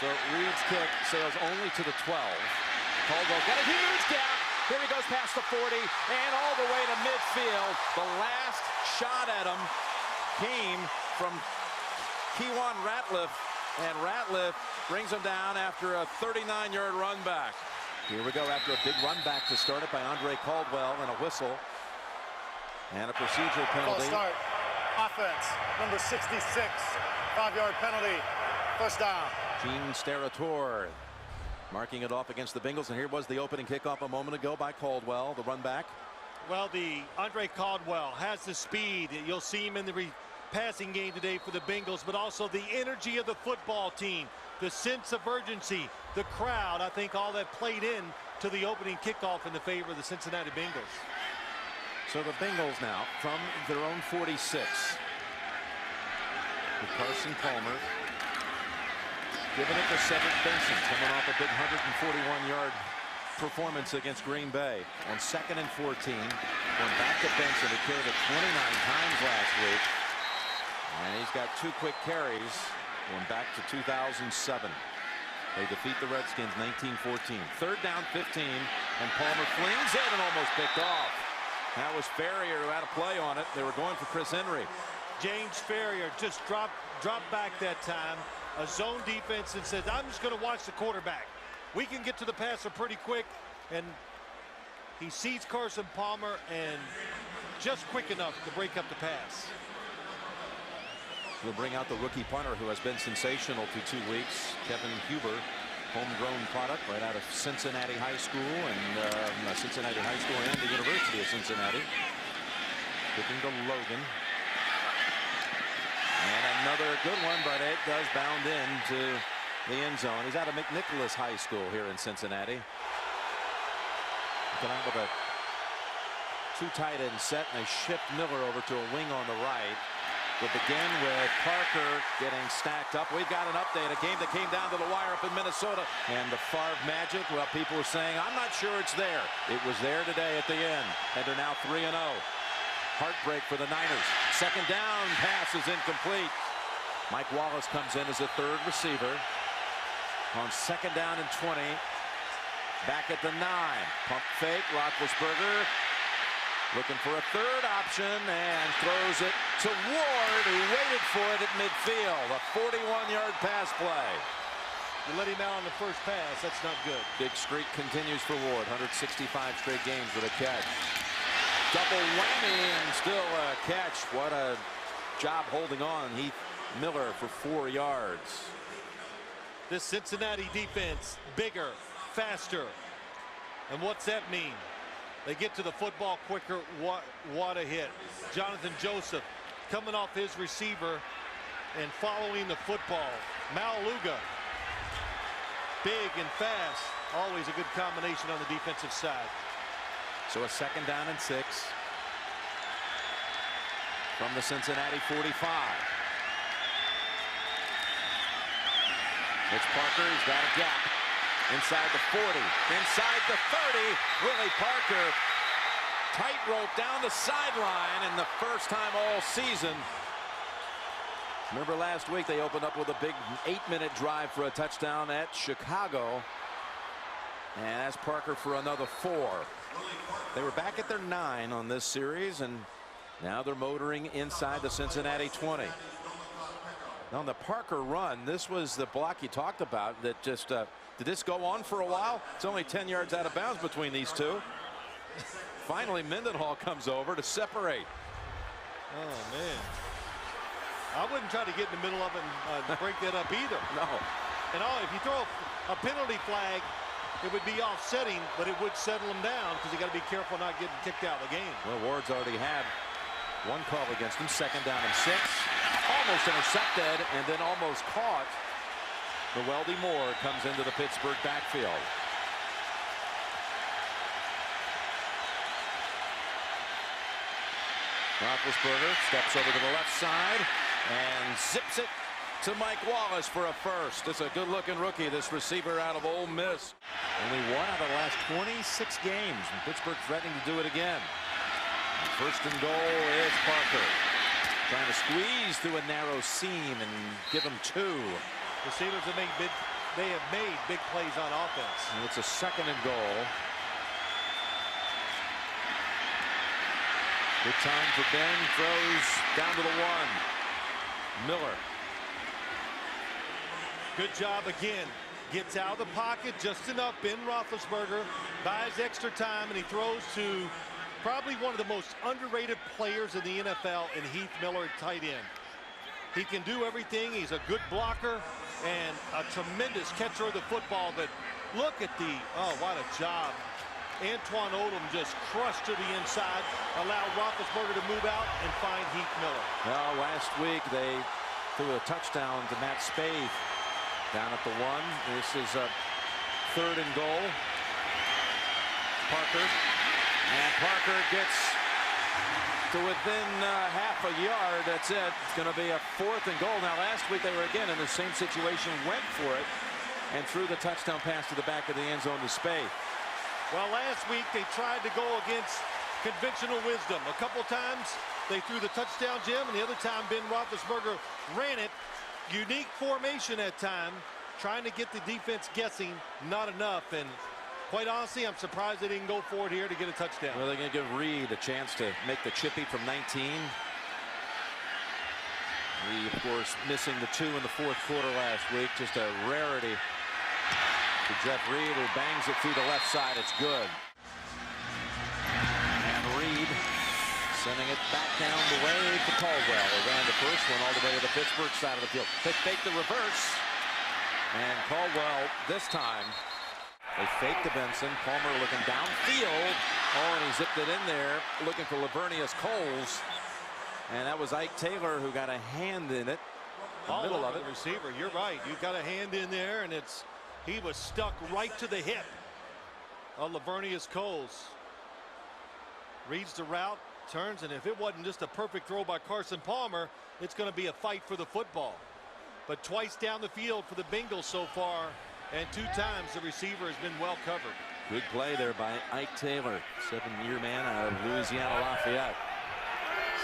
So Reed's kick sails only to the 12. Caldwell got a huge gap. Here he goes past the 40 and all the way to midfield. The last shot at him came from Kewan Ratliff, and Ratliff brings him down after a 39-yard run back. Here we go after a big run back to start it by Andre Caldwell, and a whistle and a procedural penalty. Full start. Offense, number 66, 5-yard penalty, first down. Gene Steratore marking it off against the Bengals, and here was the opening kickoff a moment ago by Caldwell, the run back. Well, the Andre Caldwell has the speed. You'll see him in the passing game today for the Bengals, but also the energy of the football team, the sense of urgency, the crowd. I think all that played in to the opening kickoff in the favor of the Cincinnati Bengals. So the Bengals now from their own 46. With Carson Palmer giving it to Cedric Benson, coming off a big 141-yard performance against Green Bay. On 2nd and 14, going back to Benson, who carried it 29 times last week. And he's got 2 quick carries going back to 2007. They defeat the Redskins 19-14. 3rd down 15, and Palmer flings it and almost picked off. That was Ferrier who had a play on it. They were going for Chris Henry. James Ferrier just dropped back that time. A zone defense, and said, I'm just going to watch the quarterback. We can get to the passer pretty quick, and he sees Carson Palmer and just quick enough to break up the pass. We'll bring out the rookie punter who has been sensational through 2 weeks, Kevin Huber, homegrown product right out of Cincinnati High School and Cincinnati High School and the University of Cincinnati. Kicking to Logan. And another good one, but it does bound into the end zone. He's out of McNicholas High School here in Cincinnati. Come out with a 2 tight end set, and they shift Miller over to a wing on the right. We'll begin with Parker getting stacked up. We've got an update, a game that came down to the wire up in Minnesota. And the Favre magic, well, people are saying, I'm not sure it's there. It was there today at the end, and they're now 3-0. Heartbreak for the Niners. 2nd down pass is incomplete. Mike Wallace comes in as a 3rd receiver. On 2nd down and 20. Back at the 9. Pump fake. Roethlisberger looking for a 3rd option and throws it to Ward, who waited for it at midfield. A 41-yard pass play. You let him out on the first pass. That's not good. Big streak continues for Ward. 165 straight games with a catch. Double whammy and still a catch. What a job holding on Heath Miller for 4 yards. This Cincinnati defense, bigger, faster. And what's that mean? They get to the football quicker. What a hit. Jonathan Joseph coming off his receiver and following the football. Maluga, big and fast. Always a good combination on the defensive side. So a 2nd down and 6 from the Cincinnati 45. It's Parker. He's got a gap inside the 40, inside the 30. Willie Parker tightrope down the sideline, and the first time all season. Remember last week they opened up with a big 8-minute drive for a touchdown at Chicago. And that's Parker for another 4. They were back at their 9 on this series, and now they're motoring inside the Cincinnati 20. On the Parker run, this was the block you talked about that just did this go on for a while? It's only 10 yards out of bounds between these two. Finally, Mendenhall comes over to separate. Oh, man. I wouldn't try to get in the middle of it and break that up either. No. And if you throw a penalty flag, it would be offsetting, but it would settle them down because you got to be careful not getting kicked out of the game. Well, Ward's already had 1 call against him. 2nd down and 6. Almost intercepted and then almost caught. The Weldy Moore comes into the Pittsburgh backfield. Roethlisberger steps over to the left side and zips it to Mike Wallace for a first. It's a good-looking rookie, this receiver out of Ole Miss. Only 1 out of the last 26 games, and Pittsburgh threatening to do it again. And 1st and goal is Parker. Trying to squeeze through a narrow seam and give him 2. Receivers that make they have made big plays on offense. And it's a 2nd and goal. Good time for Ben. Throws down to the 1. Miller. Good job again. Gets out of the pocket just enough. Ben Roethlisberger buys extra time, and he throws to probably one of the most underrated players in the NFL, and Heath Miller at tight end. He can do everything. He's a good blocker and a tremendous catcher of the football. But look at the, oh, what a job. Antoine Odom just crushed to the inside, allowed Roethlisberger to move out and find Heath Miller. Well, last week they threw a touchdown to Matt Spaeth down at the 1. This is a 3rd and goal. Parker. And Parker gets to within half a yard. That's it. It's going to be a 4th and goal. Now, last week they were again in the same situation, went for it, and threw the touchdown pass to the back of the end zone to Spaeth. Well, last week they tried to go against conventional wisdom. A couple times they threw the touchdown, Jim, and the other time Ben Roethlisberger ran it. Unique formation at time, trying to get the defense guessing, not enough. And quite honestly, I'm surprised they didn't go for it here to get a touchdown. Well, they're going to give Reed a chance to make the chippy from 19. Reed, of course, missing the 2 in the 4th quarter last week. Just a rarity to Jeff Reed, who bangs it through the left side. It's good. And Reed sending it back down the way to Caldwell. They ran the first one all the way to the Pittsburgh side of the field. They faked the reverse. And Caldwell this time, they faked to Benson. Palmer looking downfield. Oh, and he zipped it in there, looking for Lavernius Coles. And that was Ike Taylor who got a hand in it. The middle of it. The receiver, you're right. You got a hand in there, and he was stuck right to the hip of Lavernius Coles. Reads the route, turns, and if it wasn't just a perfect throw by Carson Palmer, it's going to be a fight for the football. But twice down the field for the Bengals so far, and 2 times the receiver has been well covered. Good play there by Ike Taylor, 7-year man out of Louisiana Lafayette.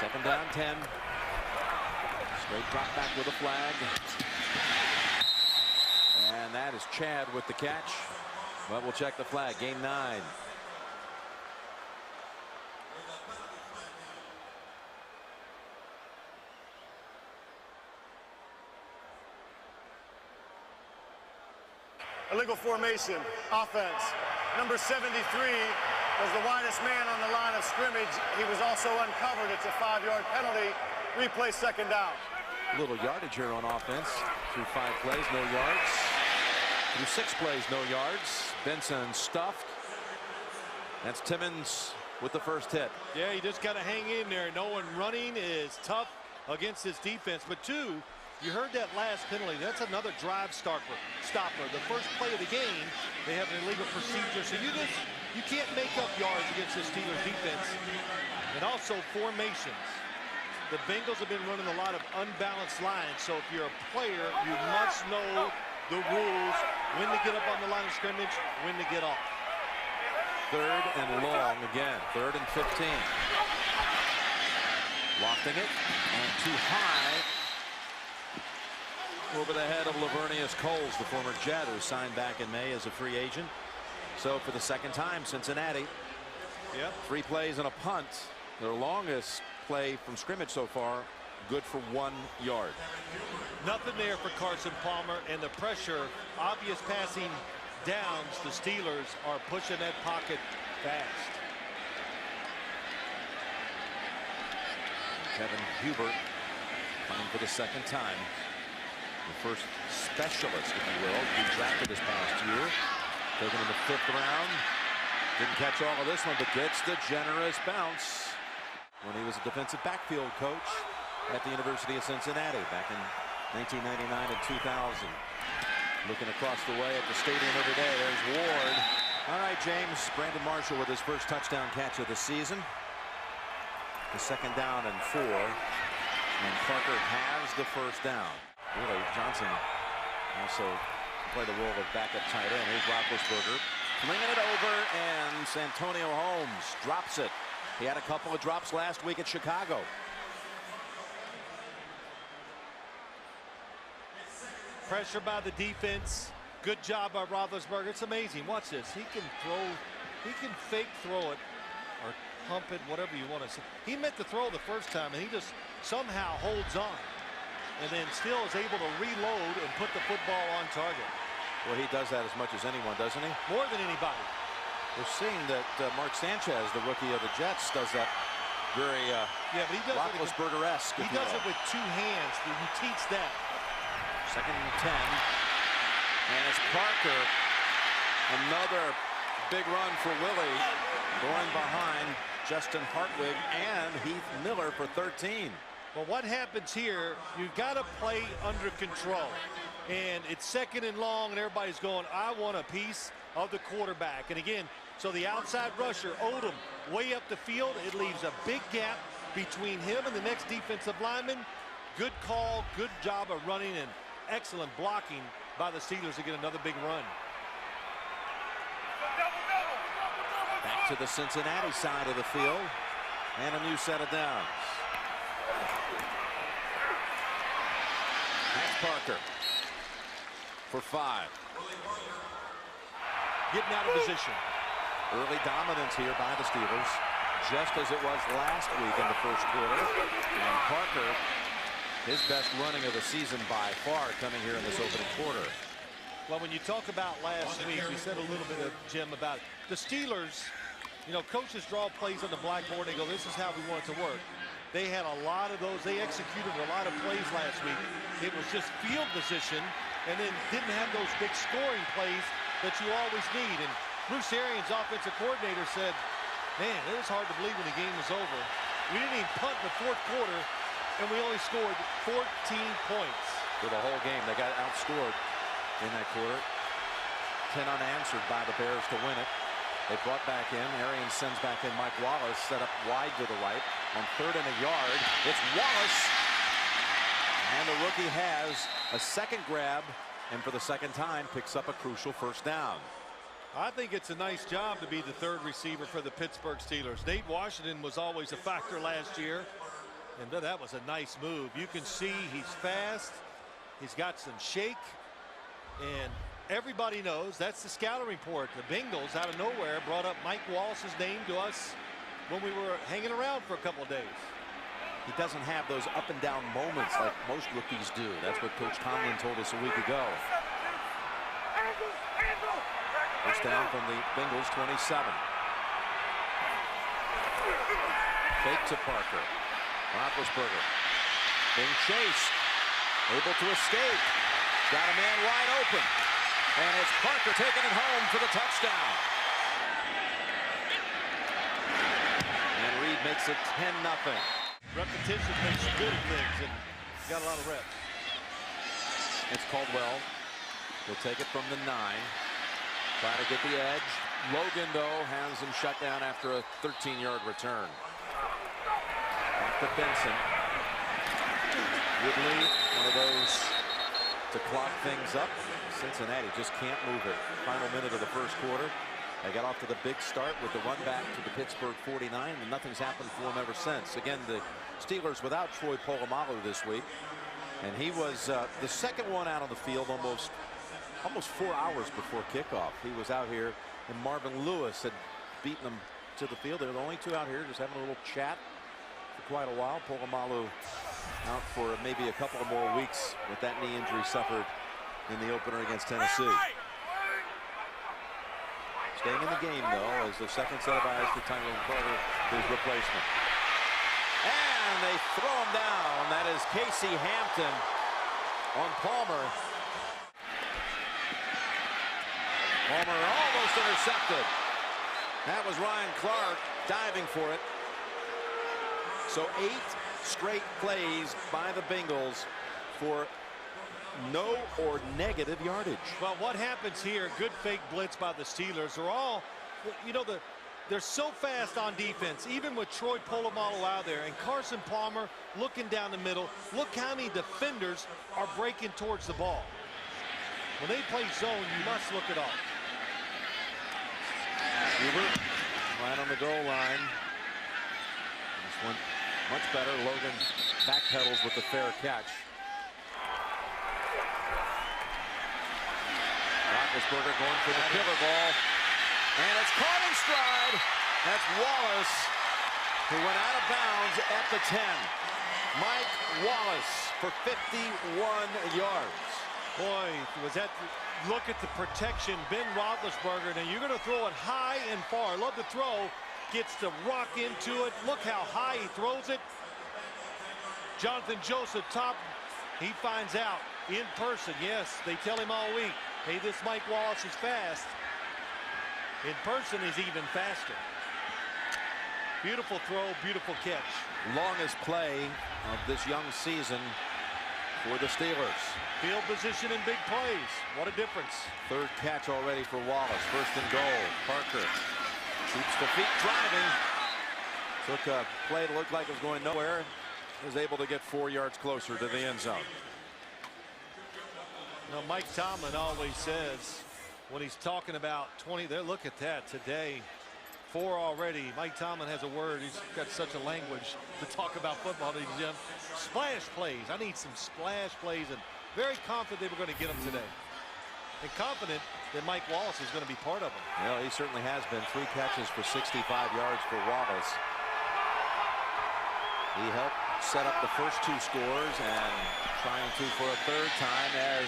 2nd down, 10. Straight drop back with a flag. And that is Chad with the catch. But we'll check the flag. Game 9. Illegal formation, offense. Number 73 was the widest man on the line of scrimmage. He was also uncovered. It's a 5-yard penalty. Replay, 2nd down. A little yardage here on offense. Through 5 plays, no yards. Through 6 plays, no yards. Benson stuffed. That's Timmons with the first hit. Yeah, you just got to hang in there. No one running is tough against this defense. But 2, you heard that last penalty. That's another drive stopper. The first play of the game, they have an illegal procedure. So you can't make up yards against this Steelers defense. And also formations. The Bengals have been running a lot of unbalanced lines. So if you're a player, you must know the rules, when to get up on the line of scrimmage, when to get off. 3rd and long again. 3rd and 15. Lofting it and too high. Over the head of Lavernius Coles, the former Jet, who signed back in May as a free agent. So for the 2nd time, Cincinnati. Yep. 3 plays and a punt. Their longest play from scrimmage so far, good for 1 yard. Nothing there for Carson Palmer, and the pressure, obvious passing downs. The Steelers are pushing that pocket fast. Kevin Hubert coming for the 2nd time. The first specialist, if you will, who drafted this past year. Taken in the 5th round. Didn't catch all of this one, but gets the generous bounce when he was a defensive backfield coach at the University of Cincinnati back in 1999 and 2000. Looking across the way at the stadium every day. There's Ward. All right, James. Brandon Marshall with his first touchdown catch of the season. The 2nd down and 4. And Parker has the first down. Really, Johnson also played the role of backup tight end. Here's Roethlisberger flinging it over, and Santonio Holmes drops it. He had a couple of drops last week at Chicago. Pressure by the defense. Good job by Roethlisberger. It's amazing. Watch this. He can fake throw it or pump it, whatever you want to say. He meant to throw the first time, and he just somehow holds on and then still is able to reload and put the football on target. Well, he does that as much as anyone, doesn't he? More than anybody. We're seeing that Mark Sanchez, the rookie of the Jets, does that very yeah, but he does Roethlisberger-esque. He does it with two hands. You teach that. 2nd and 10. And it's Parker. Another big run for Willie. Going behind Justin Hartwig and Heath Miller for 13. Well, what happens here, you've got to play under control. And it's 2nd and long, and everybody's going, I want a piece of the quarterback. And again, so the outside rusher, Odom, way up the field. It leaves a big gap between him and the next defensive lineman. Good call, good job of running, and excellent blocking by the Steelers to get another big run. Back to the Cincinnati side of the field, and a new set of downs. That's Parker for 5. Getting out of position. Early dominance here by the Steelers, just as it was last week in the first quarter. And Parker, his best running of the season by far, coming here in this opening quarter. Well, when you talk about last week, we said a little bit of Jim about the Steelers. You know, coaches draw plays on the blackboard. They go, this is how we want it to work. They had a lot of those. They executed a lot of plays last week. It was just field position, and then didn't have those big scoring plays that you always need. And Bruce Arians, offensive coordinator, said, man, it was hard to believe when the game was over. We didn't even punt in the 4th quarter, and we only scored 14 points. For the whole game, they got outscored in that quarter. 10 unanswered by the Bears to win it. They brought back in. Arians sends back in Mike Wallace, set up wide to the right. On 3rd and a yard, it's Wallace. And the rookie has a second grab, and for the 2nd time picks up a crucial 1st down. I think it's a nice job to be the 3rd receiver for the Pittsburgh Steelers. Nate Washington was always a factor last year, and that was a nice move. You can see he's fast. He's got some shake, and everybody knows that's the scouting report. The Bengals, out of nowhere, brought up Mike Wallace's name to us when we were hanging around for a couple of days. He doesn't have those up and down moments like most rookies do. That's what Coach Tomlin told us a week ago. 1st down from the Bengals, 27. Fake to Parker. Roethlisberger being chased, able to escape. Got a man wide open, and it's Parker taking it home for the touchdown. And Reed makes it 10-0. Repetition makes you good at things, and got a lot of reps. It's Caldwell. He'll take it from the 9. Try to get the edge. Logan, though, has him shut down after a 13-yard return. Back to Benson. Woodley, one of those to clock things up. Cincinnati just can't move it. Final minute of the first quarter. They got off to the big start with the run back to the Pittsburgh 49, and nothing's happened for them ever since. Again, the Steelers without Troy Polamalu this week, and he was the 2nd one out on the field almost 4 hours before kickoff. He was out here, and Marvin Lewis had beaten them to the field. They're the only 2 out here just having a little chat for quite a while. Polamalu out for maybe a couple of more weeks with that knee injury suffered in the opener against Tennessee. Staying in the game, though, as the 2nd set of eyes for Tyrone Carter, his replacement. And they throw him down. That is Casey Hampton on Palmer. Palmer almost intercepted. That was Ryan Clark diving for it. So 8 straight plays by the Bengals for no or negative yardage. Well, what happens here, good fake blitz by the Steelers. They're all, you know, they're so fast on defense, even with Troy Polamalu out there and Carson Palmer looking down the middle. Look how many defenders are breaking towards the ball. When they play zone, you must look it up. Hubert right on the goal line. This one much better. Logan backpedals with the fair catch. Roethlisberger going for the killer ball. And it's caught in stride. That's Wallace, who went out of bounds at the 10. Mike Wallace for 51 yards. Boy, was that, look at the protection, Ben Roethlisberger. Now you're going to throw it high and far. Love to throw, gets to rock into it. Look how high he throws it. Jonathan Joseph, top, he finds out in person. Yes, they tell him all week, hey, this Mike Wallace is fast. In person, he's even faster. Beautiful throw, beautiful catch. Longest play of this young season for the Steelers. Field position and big plays. What a difference. Third catch already for Wallace. First and goal. Parker keeps the feet driving. Took a play that looked like it was going nowhere. Was able to get 4 yards closer to the end zone. Now, Mike Tomlin always says when he's talking about 20 there, look at that today. 4 already. Mike Tomlin has a word. He's got such a language to talk about football. Jim. Splash plays. I need some splash plays, and very confident they were going to get them today. And confident that Mike Wallace is going to be part of them. Well, he certainly has been. 3 catches for 65 yards for Wallace. He helped set up the first 2 scores and trying to for a third time as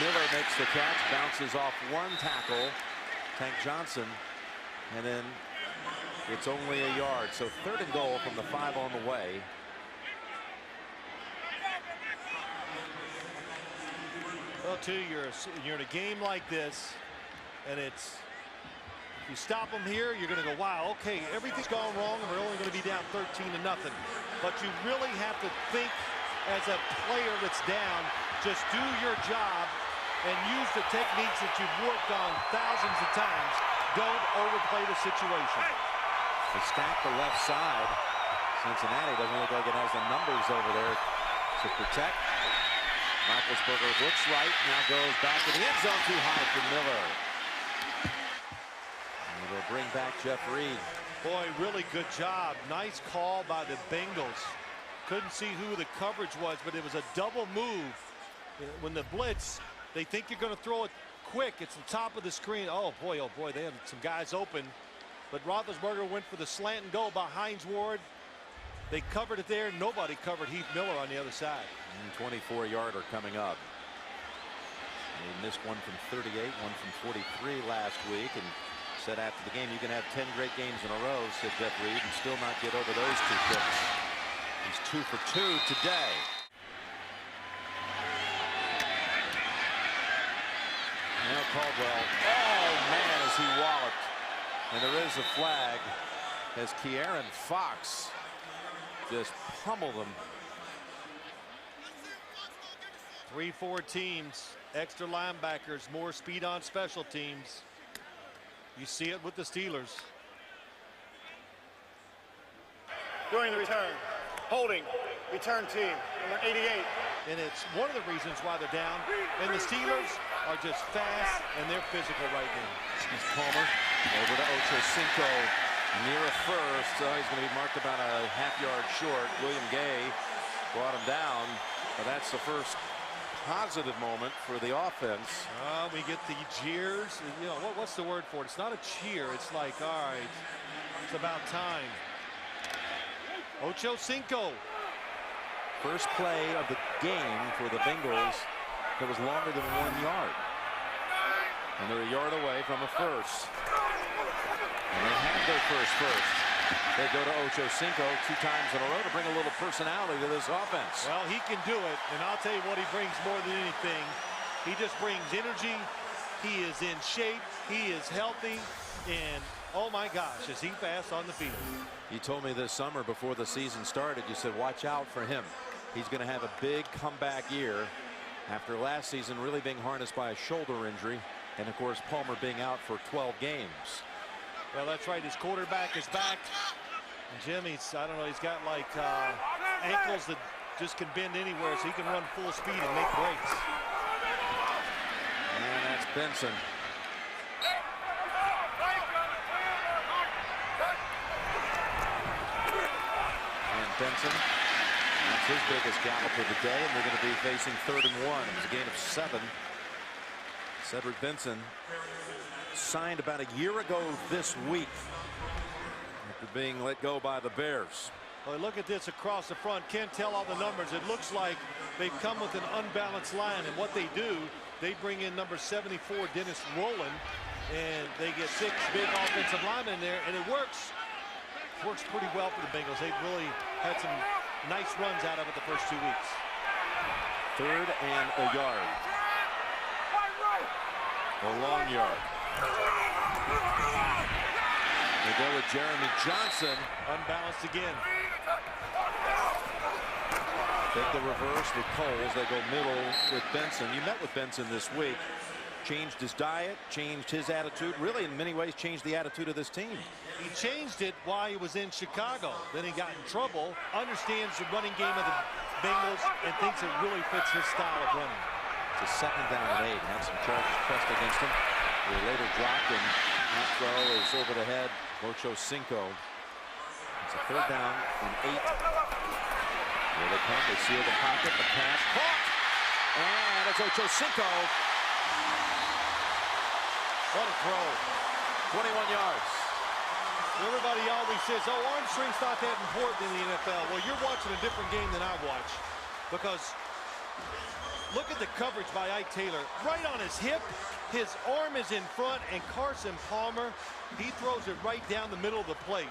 Miller makes the catch, bounces off 1 tackle, Tank Johnson, and then it's only a yard. So 3rd and goal from the 5 on the way. Well, too, you're in a game like this, and it's, you stop them here, you're going to go, wow, okay, everything's gone wrong, and we're only going to be down 13-0. But you really have to think as a player that's down, just do your job and use the techniques that you've worked on thousands of times. Don't overplay the situation. They stack the left side. Cincinnati doesn't look like it has the numbers over there to protect. Roethlisberger looks right, now goes back to the end zone, too high for Miller. And they'll bring back Jeff Reed. Boy, really good job. Nice call by the Bengals. Couldn't see who the coverage was, but it was a double move. When the blitz, they think you're going to throw it quick. It's the top of the screen. Oh boy, they had some guys open. But Roethlisberger went for the slant and go by Hines Ward. They covered it there. Nobody covered Heath Miller on the other side. 24-yarder coming up. He missed one from 38, one from 43 last week, and said after the game, you can have 10 great games in a row, said Jeff Reed, and still not get over those 2 kicks. He's 2 for 2 today. Now Caldwell, oh man, is he walloped. And there is a flag as Kieran Fox just pummeled him. 3-4 teams, extra linebackers, more speed on special teams. You see it with the Steelers. During the return, holding, return team, number 88. And it's one of the reasons why they're down. And the Steelers are just fast and they're physical right now. Here's Palmer over to Ochocinco near a first. He's going to be marked about a half-yard short. William Gay brought him down. But that's the first positive moment for the offense. We get the jeers. You know, what's the word for it? It's not a cheer. It's like, all right, it's about time. Ochocinco. First play of the game for the Bengals that was longer than 1 yard. And they're a yard away from a first. And they have their first. They go to Ochocinco 2 times in a row to bring a little personality to this offense. Well, he can do it, and I'll tell you what he brings more than anything. He just brings energy. He is in shape. He is healthy. And, oh, my gosh, is he fast on the field. You told me this summer before the season started, you said, watch out for him. He's going to have a big comeback year after last season really being harnessed by a shoulder injury. And, of course, Palmer being out for 12 games. Well, that's right. His quarterback is back. And Jim, I don't know, he's got like ankles that just can bend anywhere, so he can run full speed and make breaks. And that's Benson. And Benson, that's his biggest gallop of the day, and they're going to be facing 3rd and 1. It was a gain of 7. Cedric Benson signed about a year ago this week after being let go by the Bears. Well, look at this across the front. Can't tell all the numbers. It looks like they've come with an unbalanced line, and what they do, they bring in number 74, Dennis Rowland, and they get 6 big offensive linemen in there, and it works. Works pretty well for the Bengals. They've really had some nice runs out of it the first 2 weeks. 3rd and a yard. A long yard. They go with Jeremy Johnson. Unbalanced again. Take the reverse with Coles. They go middle with Benson. You met with Benson this week. Changed his diet, changed his attitude, really in many ways changed the attitude of this team. He changed it while he was in Chicago. Then he got in trouble, understands the running game of the Bengals, and thinks it really fits his style of running. It's a 2nd down and 8. Had some charges pressed against him. They later dropped, and that throw is over the head. Ocho Cinco. It's a 3rd down and 8. Here they come. They seal the pocket. The pass caught. And it's Ocho Cinco. What a throw. 21 yards. Everybody always says, oh, arm strength's not that important in the NFL. Well, you're watching a different game than I watch, because look at the coverage by Ike Taylor. Right on his hip, his arm is in front, and Carson Palmer, he throws it right down the middle of the plate.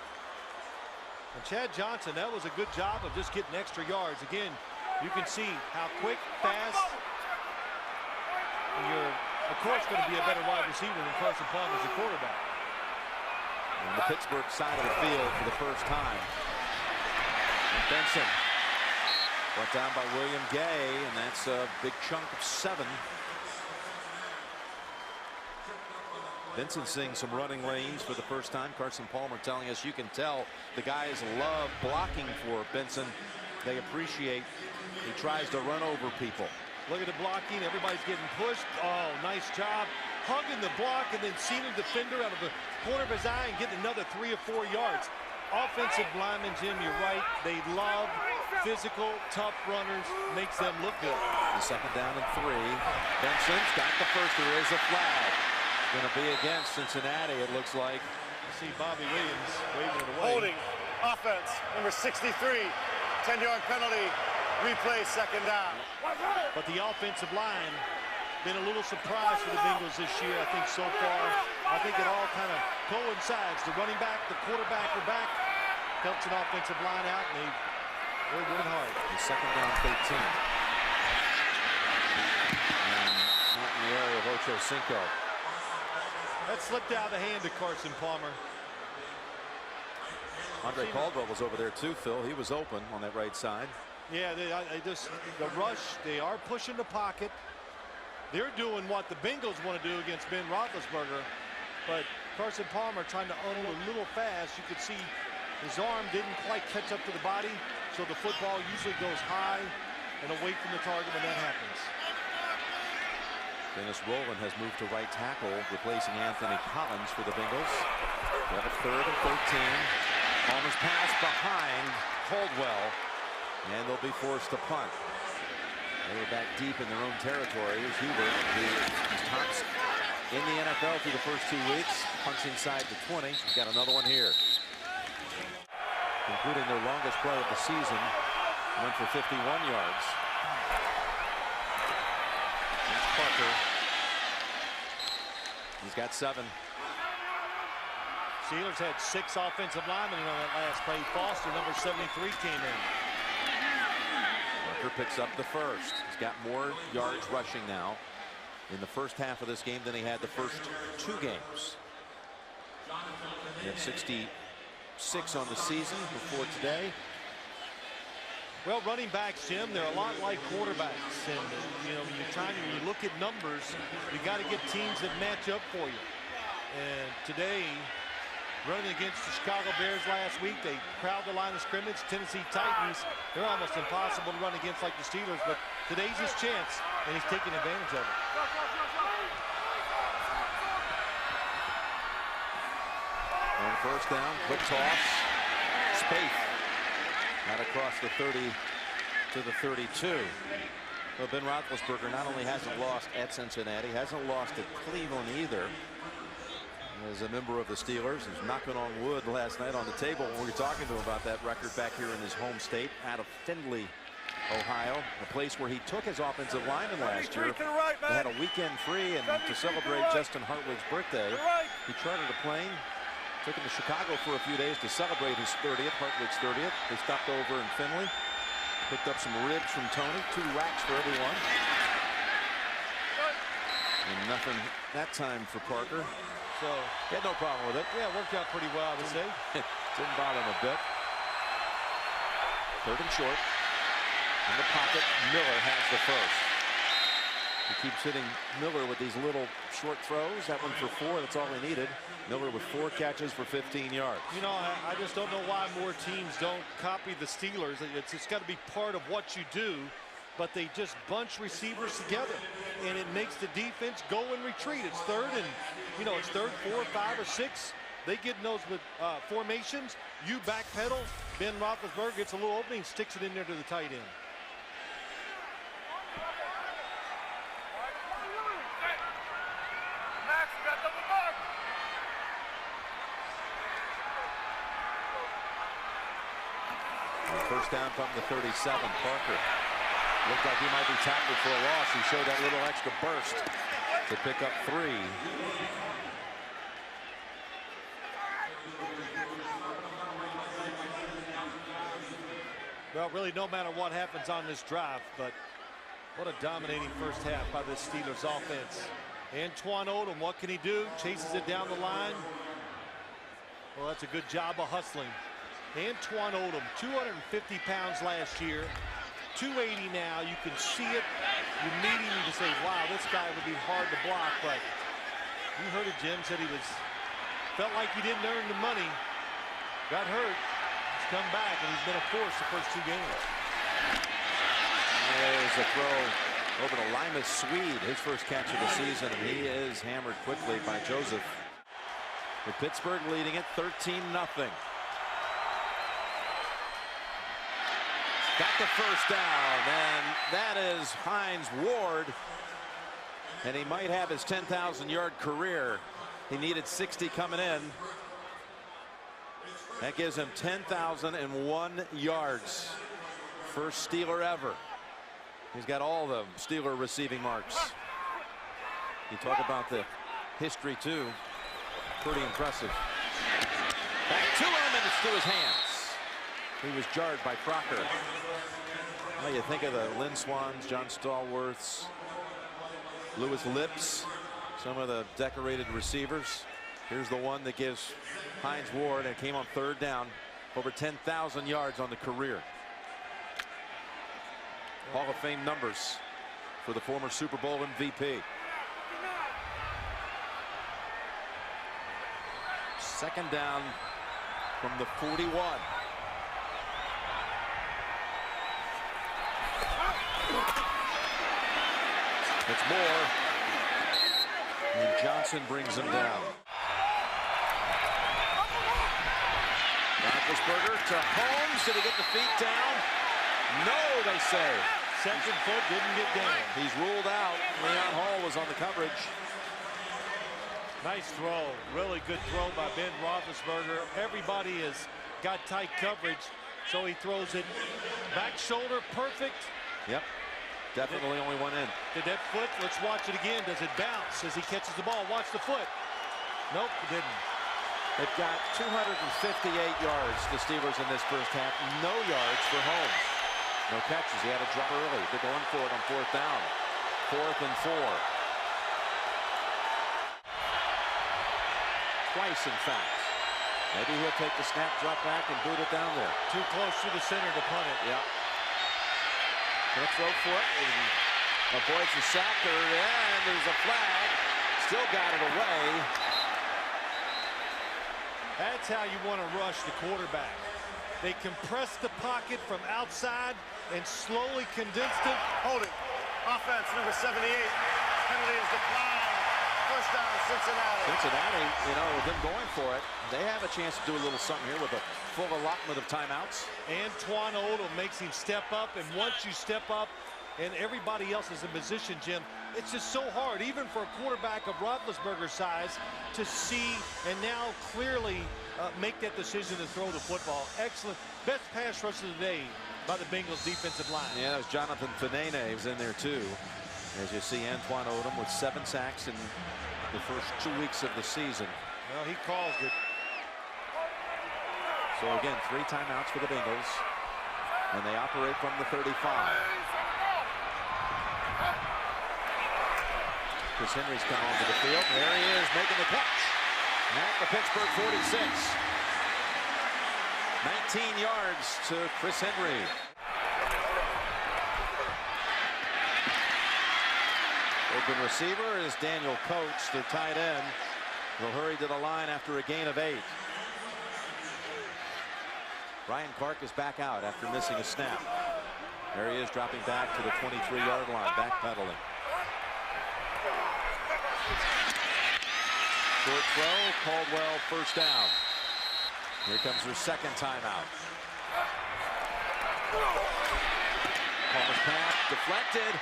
And Chad Johnson, that was a good job of just getting extra yards. Again, you can see how quick, fast, and you're, of course, going to be a better wide receiver than Carson Palmer as a quarterback. On the Pittsburgh side of the field for the first time. And Benson brought down by William Gay, and that's a big chunk of 7. Benson seeing some running lanes for the first time. Carson Palmer telling us you can tell the guys love blocking for Benson. They appreciate he tries to run over people. Look at the blocking. Everybody's getting pushed. Oh, nice job. Hugging the block and then seeing the defender out of the corner of his eye and getting another 3 or 4 yards. Offensive linemen, Jim, you're right. They love physical, tough runners. Makes them look good. The 2nd down and 3. Benson's got the first. There is a flag. Going to be against Cincinnati, it looks like. You see Bobby Williams waving it away. Holding. Offense. Number 63. 10-yard penalty. Replay 2nd down. But the offensive line been a little surprised for the Bengals this year, I think, so far. I think it all kind of coincides. The running back, the quarterback are back. Helps an offensive line out, and they're winning hard. The 2nd down 13. And not in the area of Ocho Cinco. That slipped out of the hand of Carson Palmer. Andre Caldwell was over there too, Phil. He was open on that right side. Yeah, the rush, they are pushing the pocket. They're doing what the Bengals want to do against Ben Roethlisberger, but Carson Palmer trying to unload a little fast. You could see his arm didn't quite catch up to the body, so the football usually goes high and away from the target when that happens. Dennis Rowland has moved to right tackle, replacing Anthony Collins for the Bengals. They have a 3rd and 13. Palmer's pass behind Caldwell, and they'll be forced to punt. They were back deep in their own territory. Here's Hubert, who is tops in the NFL through the first 2 weeks. Punts inside the 20. We've got another one here. Including their longest play of the season. Went for 51 yards. That's Parker. He's got 7. Steelers had 6 offensive linemen on that last play. Foster, number 73, came in. Parker picks up the first. He's got more yards rushing now in the first half of this game than he had the first 2 games. He had 66 on the season before today. Well, running backs, Jim, they're a lot like quarterbacks. And, you know, when you look at numbers, you got to get teams that match up for you. And today, running against the Chicago Bears last week, they crowd the line of scrimmage. Tennessee Titans, they're almost impossible to run against like the Steelers, but today's his chance, and he's taking advantage of it. On first down, quick toss. Spaeth out across the 30 to the 32. Well, Ben Roethlisberger not only hasn't lost at Cincinnati, hasn't lost at Cleveland either. As a member of the Steelers, he's knocking on wood last night on the table when we were talking to him about that record back here in his home state out of Findlay, Ohio, a place where he took his offensive lineman last year. They had a weekend free, and to celebrate Justin Hartwig's birthday, he chartered a plane, took him to Chicago for a few days to celebrate his 30th, Hartwig's 30th. They stopped over in Findlay, picked up some ribs from Tony, 2 racks for everyone. And nothing that time for Parker. So he had no problem with it. Yeah, it worked out pretty well, I would say. Didn't bother him a bit. 3rd and short. In the pocket, Miller has the first. He keeps hitting Miller with these little short throws. That one for 4. That's all he needed. Miller with 4 catches for 15 yards. You know, I just don't know why more teams don't copy the Steelers. It's got to be part of what you do, but they just bunch receivers together, and it makes the defense go and retreat. It's 3rd and, you know, it's 3rd, 4, 5, or 6. They get in those with formations. You backpedal. Ben Roethlisberger gets a little opening, sticks it in there to the tight end. First down from the 37. Parker looked like he might be tackled for a loss. He showed that little extra burst to pick up 3. Well, really, no matter what happens on this drive, but what a dominating first half by this Steelers offense. Antoine Odom, what can he do? Chases it down the line. Well, that's a good job of hustling. Antoine Odom, 250 pounds last year, 280 now. You can see it. You immediately to say, wow, this guy would be hard to block. But you heard it, Jim said he felt like he didn't earn the money. Got hurt. He's come back, and he's been a force the first 2 games. There's a throw over to Limas Swede, his first catch of the season, and he is hammered quickly by Joseph. With Pittsburgh leading it 13-0. Got the first down, and that is Hines Ward, and he might have his 10,000-yard career. He needed 60 coming in. That gives him 10,001 yards. First Steeler ever. He's got all the Steeler receiving marks. You talk about the history, too. Pretty impressive. Back to him, and it's through his hands. He was jarred by Crocker. Well, you think of the Lynn Swans, John Stallworths, Lewis Lips, some of the decorated receivers. Here's the one that gives Hines Ward, and it came on 3rd down, over 10,000 yards on the career. Hall of Fame numbers for the former Super Bowl MVP. 2nd down from the 41. It's Moore, and Johnson brings him down. Roethlisberger to Holmes. Did he get the feet down? No, they say. Second foot didn't get down. He's ruled out. Leon Hall was on the coverage. Nice throw. Really good throw by Ben Roethlisberger. Everybody has got tight coverage, so he throws it back shoulder, perfect. Yep. Definitely only one in. Did that foot? Let's watch it again. Does it bounce as he catches the ball? Watch the foot. Nope, it didn't. They've got 258 yards, the Steelers, in this first half. No yards for Holmes. No catches. He had a drop early. They're going for it on 4th down. 4th and 4. Twice, in fact. Maybe he'll take the snap, drop back, and boot it down there. Too close to the center to punt it. Yeah. Gonna throw for it, and avoids the sack there, and there's a flag. Still got it away. That's how you want to rush the quarterback. They compressed the pocket from outside and slowly condensed it. Hold it. Offense, number 78. Penalty is declined. First down, Cincinnati. Cincinnati, you know, with them going for it, they have a chance to do a little something here with a full allotment of timeouts. Antoine Odom makes him step up, and once you step up, and everybody else is in position, Jim. It's just so hard, even for a quarterback of Roethlisberger's size, to see and now clearly make that decision to throw the football. Excellent. Best pass rush of the day by the Bengals defensive line. Yeah, it was Jonathan Fanene was in there too. As you see, Antoine Odom with 7 sacks in the first 2 weeks of the season. Well, he calls it. So again, 3 timeouts for the Bengals, and they operate from the 35. Chris Henry's come onto the field. There he is, making the catch at the Pittsburgh 46. 19 yards to Chris Henry. Open receiver is Daniel Coates, the tight end. Will hurry to the line after a gain of 8. Ryan Clark is back out after missing a snap. There he is, dropping back to the 23-yard line, backpedaling. Short throw, Caldwell, first down. Here comes their second timeout. Palmer's pass deflected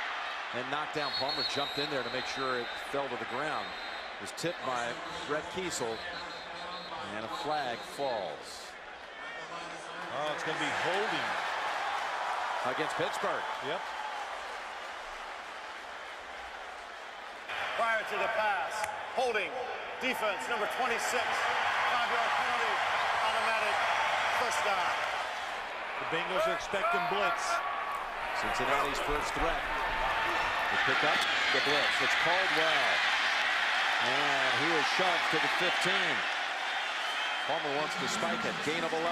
and knocked down. Palmer jumped in there to make sure it fell to the ground. It was tipped by Brett Kiesel, and a flag falls. Oh, it's going to be holding against Pittsburgh. Yep. Prior to the pass, holding, defense, number 26, 5-yard penalty, automatic first down. The Bengals are expecting blitz. Cincinnati's first threat. They pick up the blitz. It's Caldwell. And he is shoved to the 15. Palmer wants to spike it. Gain of 11.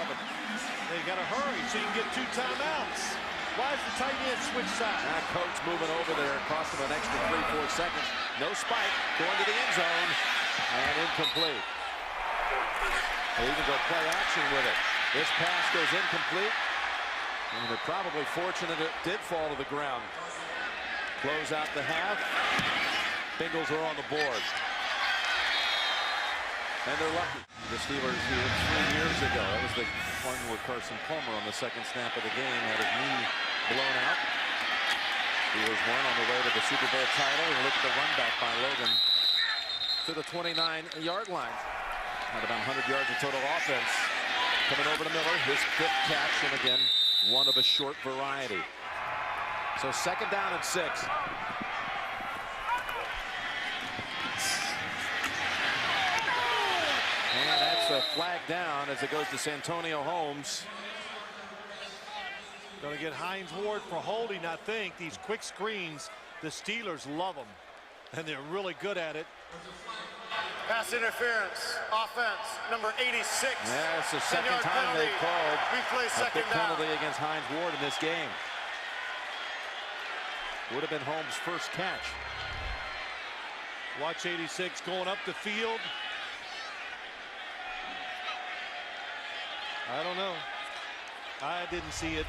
They got to hurry so you can get 2 timeouts. Why is the tight end switch sides? Now Coates moving over there. Cost him an extra 3-4 seconds. No spike. Going to the end zone. And incomplete. They even go play action with it. This pass goes incomplete. And they're probably fortunate it did fall to the ground. Close out the half. Bengals are on the board. And they're lucky. The Steelers here 3 years ago. That was the one where Carson Palmer on the second snap of the game had his knee blown out. Steelers won on the way to the Super Bowl title. And look at the run back by Logan to the 29-yard line. Had about 100 yards of total offense. Coming over to Miller, his 5th catch, and again, one of a short variety. So second down and 6. And that's a flag down as it goes to Santonio Holmes. Going to get Hines Ward for holding, I think. These quick screens, the Steelers love them, and they're really good at it. Pass interference, offense, number 86. Yeah, it's the second time they've called replay a second big down. penalty against Hines Ward in this game. Would have been Holmes' first catch. Watch 86 going up the field. I don't know. I didn't see it.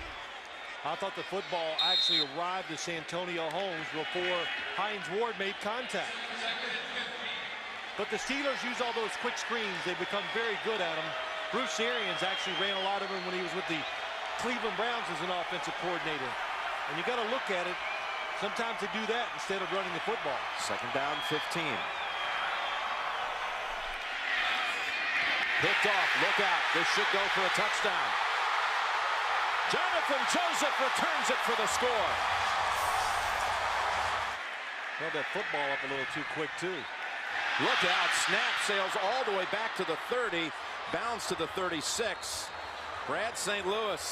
I thought the football actually arrived to Santonio Holmes before Hines Ward made contact. But the Steelers use all those quick screens. They become very good at them. Bruce Arians actually ran a lot of them when he was with the Cleveland Browns as an offensive coordinator. And you got to look at it. Sometimes they do that instead of running the football. Second down, 15. Picked off. Look out. This should go for a touchdown. Jonathan Joseph returns it for the score. Held that football up a little too quick, too. Look out. Snap sails all the way back to the 30. Bounds to the 36. Brad St. Louis.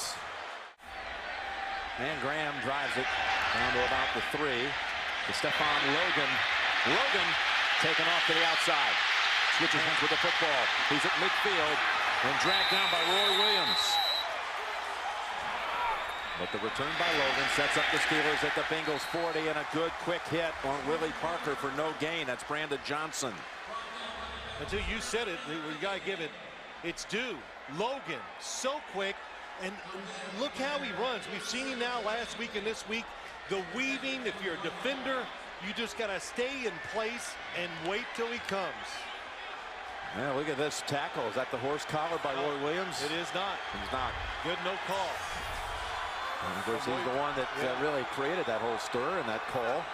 And Graham drives it down to about the 3. To Stephon Logan. Logan taken off to the outside. Switches hands with the football. He's at midfield and dragged down by Roy Williams. But the return by Logan sets up the Steelers at the Bengals 40, and a good quick hit on Willie Parker for no gain. That's Brandon Johnson. Until you said it, we got to give it its due. Logan, so quick, and look how he runs. We've seen him now last week and this week. The weaving, if you're a defender, you just got to stay in place and wait till he comes. Yeah, look at this tackle. Is that the horse collar by Roy Williams? It is not. It's not. Good, no call. And of course, he's the one that really created that whole stir and that call.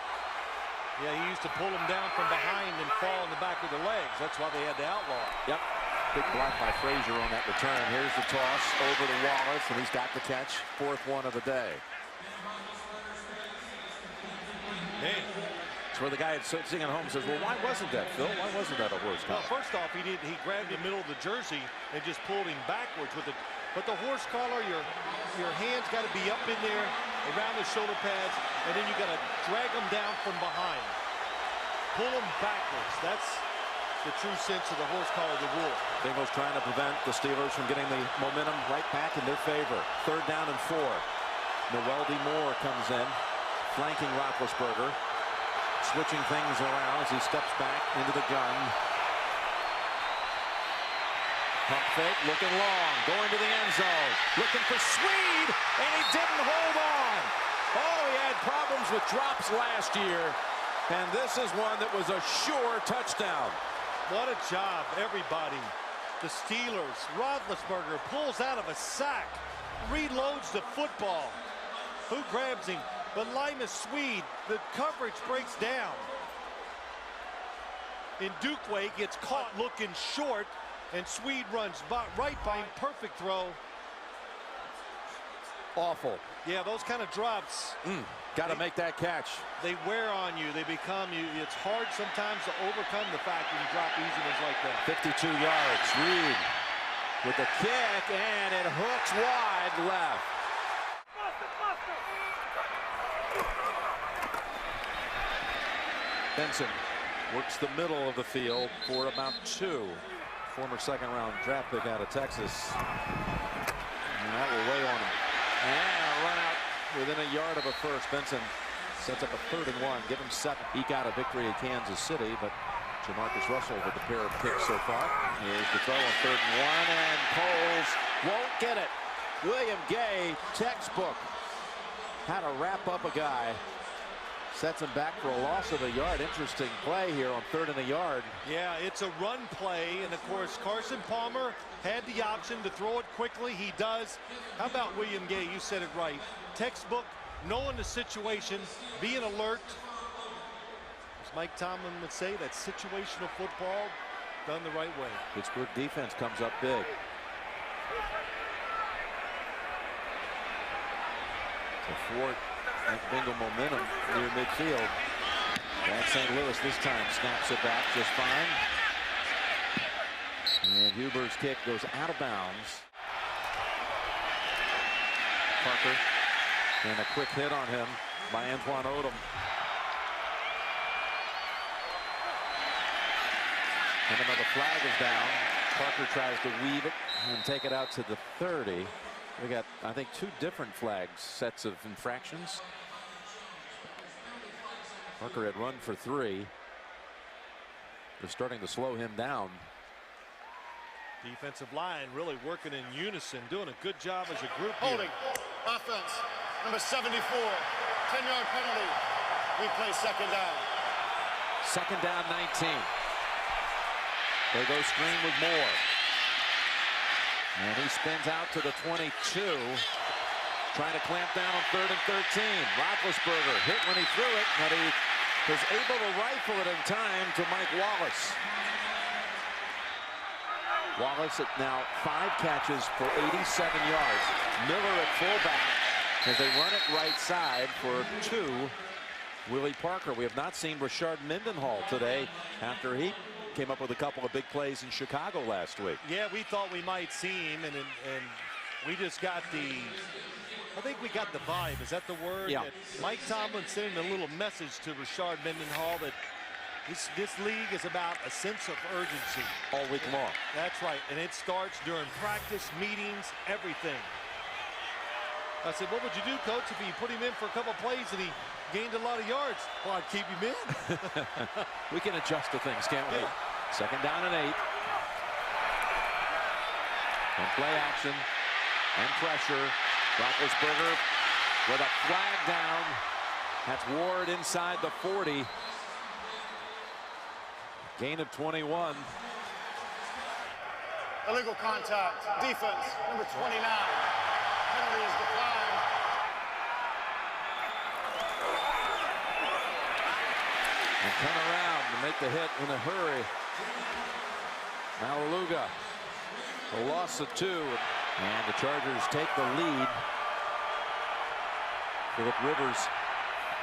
Yeah, he used to pull him down from behind and fall in the back of the legs. That's why they had to outlaw. Yep. Big block by Frazier on that return. Here's the toss over to Wallace, and he's got the catch. 4th one of the day. Man. It's where the guy sitting at home says, well, why wasn't that, Phil? Why wasn't that a horse collar? Well, first off, he grabbed the middle of the jersey and just pulled him backwards with it. But the horse collar, your hands got to be up in there around the shoulder pads, and then you got to drag them down from behind. Pull them backwards. That's the true sense of the horse collar, the rule. Bengals trying to prevent the Steelers from getting the momentum right back in their favor. 3rd down and 4. Noeldy Moore comes in, flanking Roethlisberger, switching things around as he steps back into the gun. Pump fake, looking long, going to the end zone, looking for Swede, and he didn't hold on. Oh, he had problems with drops last year, and this is one that was a sure touchdown. What a job, everybody. The Steelers, Roethlisberger pulls out of a sack, reloads the football. Who grabs him? But Limas Swede, the coverage breaks down. And Dukeway gets caught looking short, and Swede runs right by him. Perfect throw. Awful. Yeah, those kind of drops. Got to make that catch. They wear on you. They become you. It's hard sometimes to overcome the fact when you drop easy ones like that. 52 yards. Reed with the kick, and it hooks wide left. Benson works the middle of the field for about 2. Former 2nd-round draft pick out of Texas. And that will weigh on him. And a run out within a yard of a first. Benson sets up a 3rd and 1. Give him 7. He got a victory at Kansas City, but Jamarcus Russell with a pair of kicks so far. Here's the throw on 3rd and 1, and Coles won't get it. William Gay, textbook. How to wrap up a guy. Sets him back for a loss of a yard. Interesting play here on 3rd and a yard. Yeah, it's a run play, and of course Carson Palmer had the option to throw it quickly. He does. How about William Gay? You said it right. Textbook, knowing the situation, being alert. As Mike Tomlin would say, that's situational football done the right way. Pittsburgh defense comes up big. To thwart that Bengal momentum near midfield. That St. Louis this time snaps it back just fine. And Huber's kick goes out of bounds. Parker, and a quick hit on him by Antoine Odom. And another flag is down. Parker tries to weave it and take it out to the 30. We got, I think, 2 different flags, sets of infractions. Parker had run for 3. They're starting to slow him down. Defensive line really working in unison, doing a good job as a group. Holding. Offense. Number 74. 10-yard penalty. We play 2nd down. 2nd down, 19. They go screen with Moore. And he spins out to the 22. Trying to clamp down on 3rd and 13. Roethlisberger hit when he threw it, but he was able to rifle it in time to Mike Wallace. Wallace at now 5 catches for 87 yards. Miller at fullback as they run it right side for 2. Willie Parker. We have not seen Rashard Mendenhall today after he came up with a couple of big plays in Chicago last week. Yeah, we thought we might see him, and we just got I think we got the vibe. Is that the word? Yeah. That Mike Tomlin sending a little message to Rashard Mendenhall that this league is about a sense of urgency. All week long. That's right, and it starts during practice, meetings, everything. I said, what would you do, Coach, if you put him in for a couple plays and he gained a lot of yards? Well, I'd keep him in. We can adjust to things, can't we? Yeah. 2nd down and 8. And play action and pressure. Roethlisberger with a flag down. That's Ward inside the 40. Gain of 21. Illegal contact. Defense. Number 29. Penalty is declined. come around to make the hit in a hurry. Malaluga, a loss of 2, and the Chargers take the lead. Phillip Rivers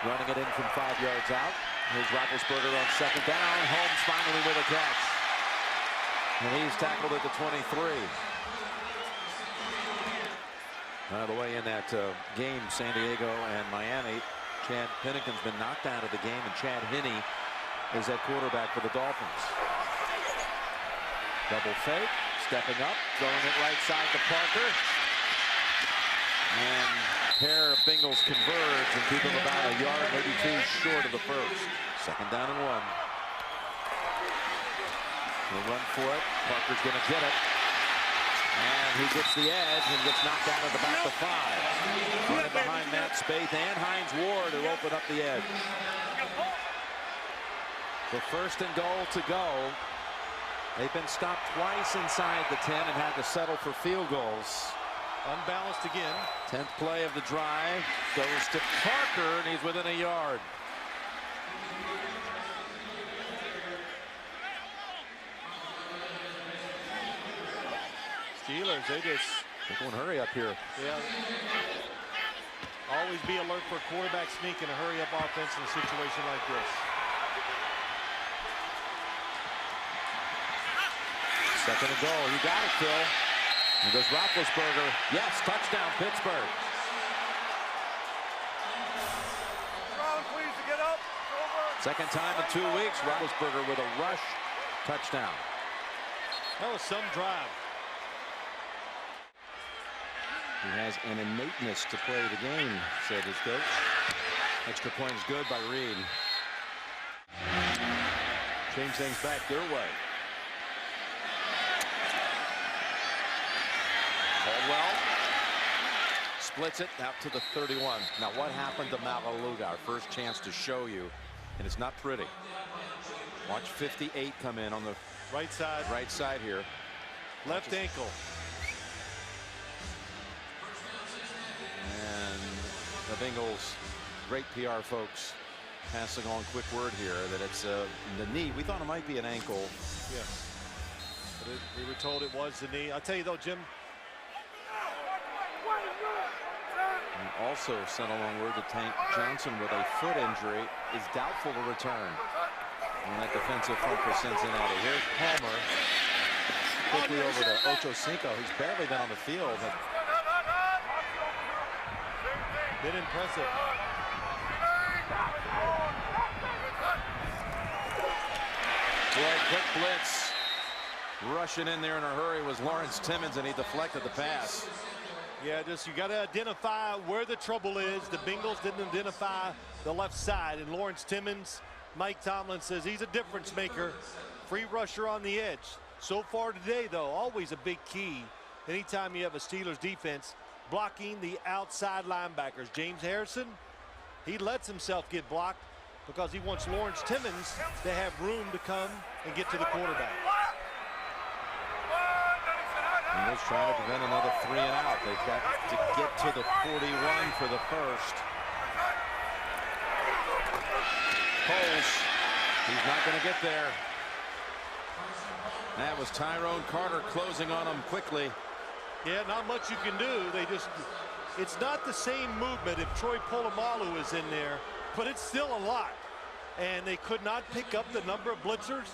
running it in from 5 yards out. Here's Roethlisberger on 2nd down. Holmes finally with a catch. And he's tackled at the 23. By the way, in that game, San Diego and Miami, Chad Pennington's been knocked out of the game, and Chad Henne is at quarterback for the Dolphins. Double fake, stepping up, throwing it right side to Parker. And a pair of Bengals converge and keep them about a yard, maybe 2 short of the first. 2nd down and 1. They'll run for it. Parker's going to get it. And he gets the edge and gets knocked out at about the 5. Running behind Matt Spaeth and Hines Ward who open up the edge. The 1st and goal to go. They've been stopped twice inside the 10 and had to settle for field goals. Unbalanced again. 10th play of the drive goes to Parker, and he's within a yard. Steelers, they just... They're going to hurry up here. Yeah. Always be alert for a quarterback sneak and a hurry-up offense in a situation like this. 2nd and goal. You got it, Phil. And goes Roethlisberger. Yes, touchdown, Pittsburgh. Please to get up. Over. 2nd time in 2 weeks. Roethlisberger with a rush touchdown. That was some drive. He has an innateness to play the game, said his coach. Extra point is good by Reed. Change things back their way. Caldwell splits it out to the 31. Now what happened to Malaluga? Our first chance to show you, and it's not pretty. Watch 58 come in on the right side here. Left ankle. And the Bengals, great PR folks, passing on quick word here that it's the knee. We thought it might be an ankle. Yes. But we were told it was the knee. I'll tell you though, Jim. And also sent along word that Tank Johnson with a foot injury is doubtful to return on that defensive front for Cincinnati. Here's Palmer. Quickly over to Ochocinco. He's barely been on the field. Been impressive. Boy, quick blitz. Rushing in there in a hurry was Lawrence Timmons, and he deflected the pass. Yeah, just you got to identify where the trouble is. The Bengals didn't identify the left side, and Lawrence Timmons, Mike Tomlin says he's a difference maker. Free rusher on the edge. So far today, though, always a big key. Anytime you have a Steelers defense blocking the outside linebackers. James Harrison, he lets himself get blocked because he wants Lawrence Timmons to have room to come and get to the quarterback. Bengals trying to prevent another 3 and out. They've got to get to the 41 for the first. Coles, he's not going to get there. That was Tyrone Carter closing on him quickly. Yeah, not much you can do. It's not the same movement if Troy Polamalu is in there, but it's still a lot. And they could not pick up the number of blitzers,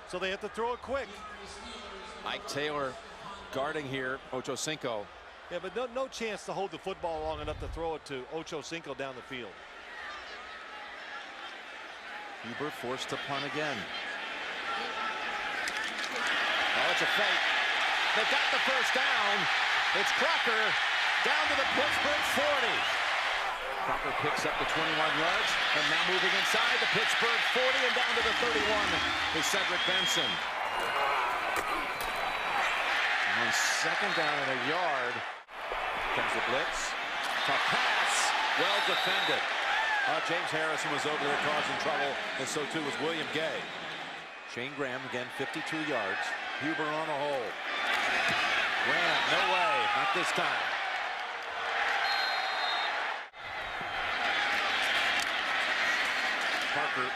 so they have to throw it quick. Mike Taylor guarding here, Ochocinco. Yeah, but no chance to hold the football long enough to throw it to Ochocinco down the field. Huber forced to punt again. Oh, it's a fake. They got the first down. It's Crocker down to the Pittsburgh 40. Crocker picks up the 21 yards and now moving inside the Pittsburgh 40 and down to the 31 is Cedric Benson. On 2nd down and a yard comes the blitz. Tough pass. Well defended. James Harrison was over there causing trouble, and so too was William Gay. Shane Graham again 52 yards. Huber on a hole. Graham, no way, not this time. Parker,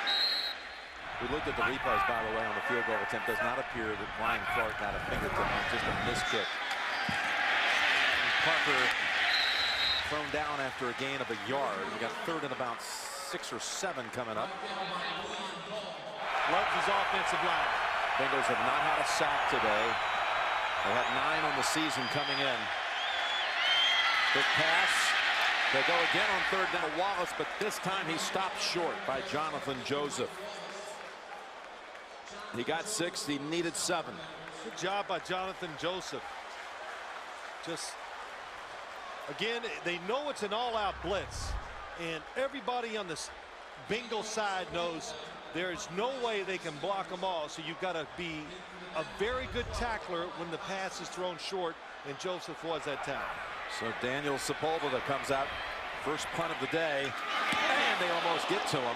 we looked at the replays, by the way, on the field goal attempt. Does not appear that Ryan Clark got a fingertip on just a missed kick. Parker thrown down after a gain of a yard. We got 3rd and about 6 or 7 coming up. Loves his offensive line. Bengals have not had a sack today. They had 9 on the season coming in. Quick pass. They go again on 3rd down to Wallace, but this time he stopped short by Jonathan Joseph. He got 6. He needed 7. Good job by Jonathan Joseph. Just, again, they know it's an all-out blitz, and everybody on this Bengals side knows there is no way they can block them all, so you've got to be a very good tackler when the pass is thrown short, and Joseph was that time. So Daniel Sepulveda comes out, first punt of the day, and they almost get to him.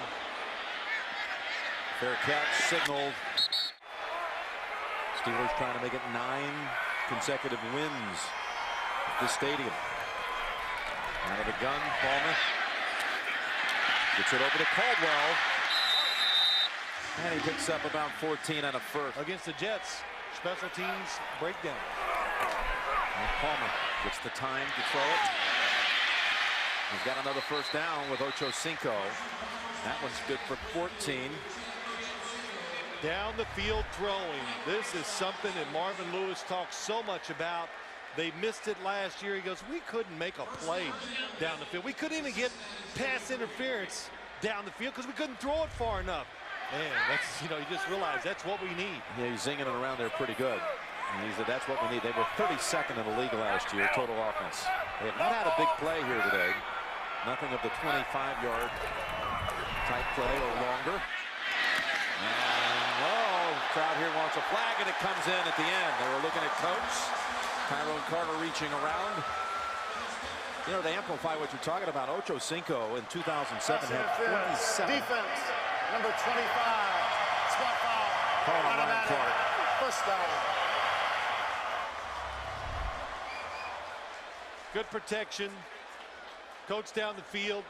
Fair catch signaled. Steelers trying to make it 9 consecutive wins at this stadium. Out of the gun, Palmer gets it over to Caldwell, and he picks up about 14 and a first. Against the Jets, special teams breakdown. And Palmer gets the time to throw it. He's got another first down with Ocho Cinco. That one's good for 14. Down the field throwing. This is something that Marvin Lewis talks so much about. They missed it last year. He goes, we couldn't make a play down the field. We couldn't even get pass interference down the field because we couldn't throw it far enough. Man, that's, you know, you just realize that's what we need. Yeah, he's zinging it around there pretty good. And he said that's what we need. They were 32nd in the league last year, total offense. They have not had a big play here today. Nothing of the 25-yard type play or longer. And, crowd here wants a flag, and it comes in at the end. They were looking at Coates. Tyrone Carter reaching around. You know, to amplify what you're talking about, Ocho Cinco in 2007 had 27. Defense, number 25. Spot foul. Call on Ryan Clark. First down. Good protection. Coach down the field.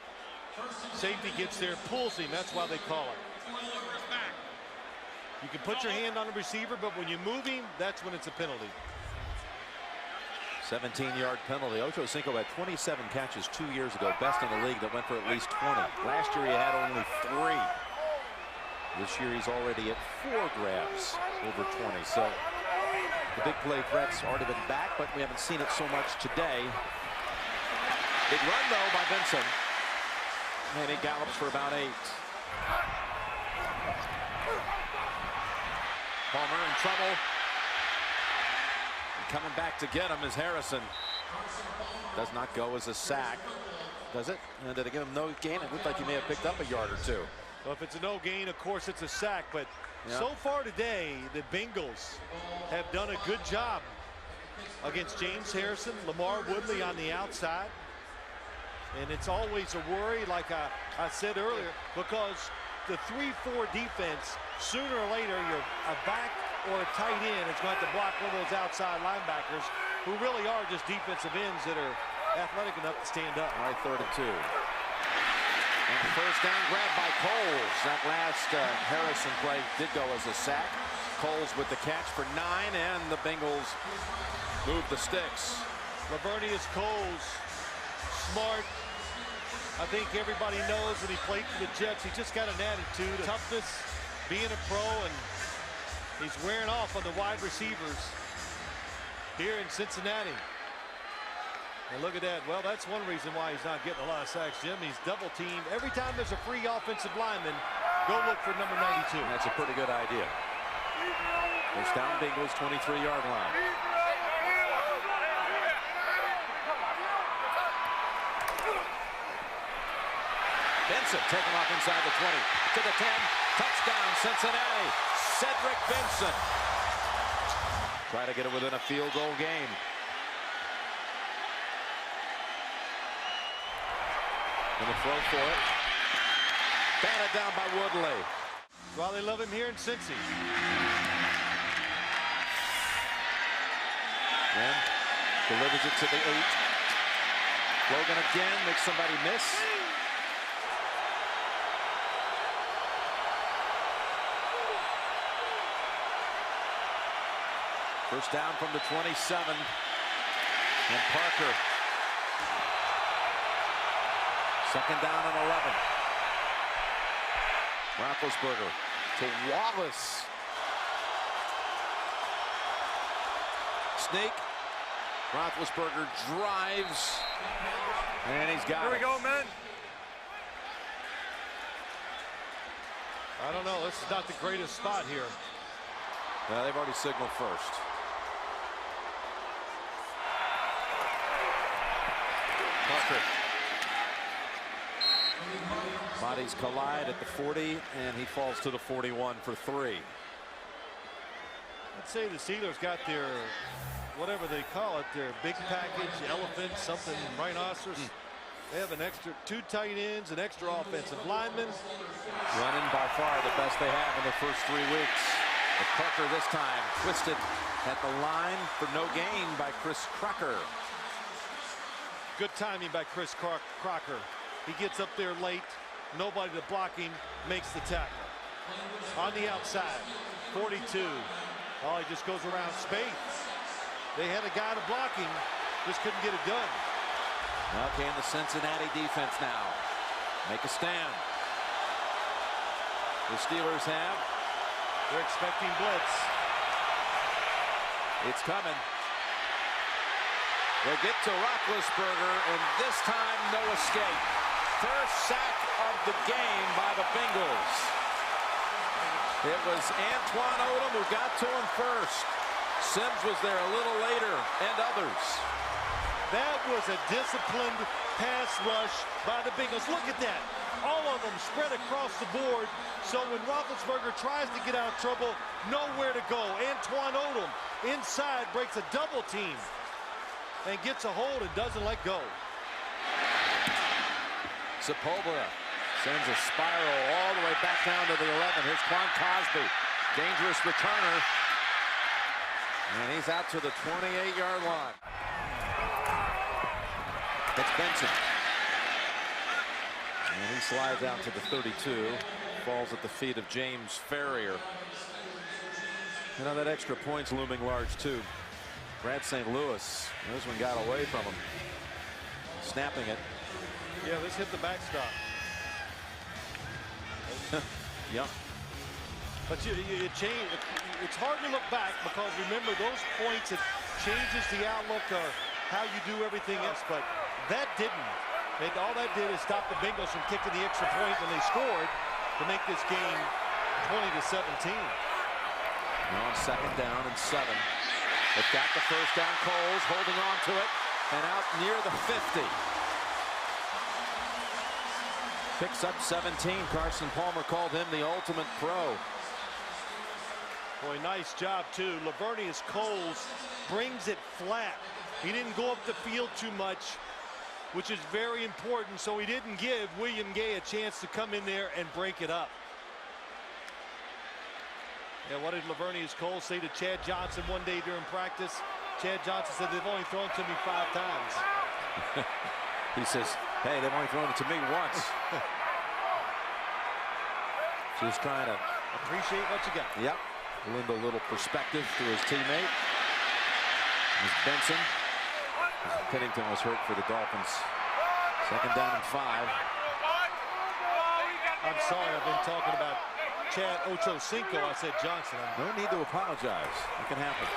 Safety gets there, pulls him. That's why they call it. You can put your hand on the receiver, but when you move him, that's when it's a penalty. 17-yard penalty. Ocho Cinco had 27 catches 2 years ago, best in the league that went for at least 20. Last year he had only 3. This year he's already at 4 grabs over 20. So the big play threat's already been back, but we haven't seen it so much today. Big run though by Benson, and he gallops for about 8. Palmer in trouble. And coming back to get him is Harrison. Does not go as a sack, does it? And did it give him no gain? It looked like he may have picked up a yard or 2. Well, if it's a no gain, of course it's a sack. But yeah, so far today, the Bengals have done a good job against James Harrison, Lamar Woodley on the outside. And it's always a worry, like I said earlier, because the 3-4 defense, sooner or later, a back or a tight end is going to have to block one of those outside linebackers who really are just defensive ends that are athletic enough to stand up. All right, 3rd and 2. And first down grab by Coles. That last Harrison play did go as a sack. Coles with the catch for 9, and the Bengals move the sticks. Lavernius Coles, smart. I think everybody knows when he played for the Jets, he just got an attitude, toughness, being a pro, and he's wearing off on the wide receivers here in Cincinnati. And look at that. Well, that's one reason why he's not getting a lot of sacks, Jim. He's double teamed. Every time there's a free offensive lineman, go look for number 92. That's a pretty good idea. First down, Bengals 23-yard line. Benson taken off inside the 20 to the 10. Touchdown, Cincinnati. Cedric Benson. Try to get it within a field goal game. Gonna throw for it. Batted down by Woodley. Well, they love him here in Cincy. And delivers it to the 8. Logan again makes somebody miss. First down from the 27. And Parker. Second down and 11. Roethlisberger to Wallace. Sneak. Roethlisberger drives. And he's got it. Here we go, men. I don't know. This is not the greatest spot here. Well, they've already signaled first. Parker. Bodies collide at the 40, and he falls to the 41 for 3. I'd say the Steelers got their, whatever they call it, their big package, elephant, something, rhinoceros. They have an extra 2 tight ends, an extra offensive lineman. Running by far the best they have in the first 3 weeks. But Parker this time twisted at the line for no gain by Chris Crocker. Good timing by Chris Crocker. He gets up there late. Nobody to block him, makes the tackle. On the outside, 42. Oh, he just goes around space. They had a guy to block him, just couldn't get it done. Okay, and the Cincinnati defense now make a stand. The Steelers have. They're expecting blitz. It's coming. They get to Roethlisberger, and this time no escape. First sack of the game by the Bengals. It was Antoine Odom who got to him first. Sims was there a little later, and others. That was a disciplined pass rush by the Bengals. Look at that. All of them spread across the board. So when Roethlisberger tries to get out of trouble, nowhere to go. Antoine Odom inside breaks a double team and gets a hold and doesn't let go. Sepulveda sends a spiral all the way back down to the 11. Here's Quan Cosby. Dangerous returner. And he's out to the 28-yard line. It's Benson. And he slides out to the 32. Falls at the feet of James Ferrier. You know, that extra point's looming large, too. Brad St. Louis. This one got away from him. Snapping it. Yeah, this hit the backstop. Yeah. But it's hard to look back because remember those points, it changes the outlook of how you do everything else. But that didn't. All that did is stop the Bengals from kicking the extra point when they scored to make this game 20-17. Now on second down and 7. They've got the first down. Coles holding on to it and out near the 50. Picks up 17. Carson Palmer called him the ultimate pro. Boy, nice job, too. Lavernius Coles brings it flat. He didn't go up the field too much, which is very important, so he didn't give William Gay a chance to come in there and break it up. Yeah, what did Lavernius Coles say to Chad Johnson one day during practice? Chad Johnson said, they've only thrown to me 5 times. He says, hey, they've only thrown it to me once. Just trying to appreciate what you got. Yep. Lend a little perspective to his teammate. As Benson. Pennington was hurt for the Dolphins. Second down and 5. I'm sorry, I've been talking about Chad Ochocinco. I said Johnson. No need to apologize. It can happen.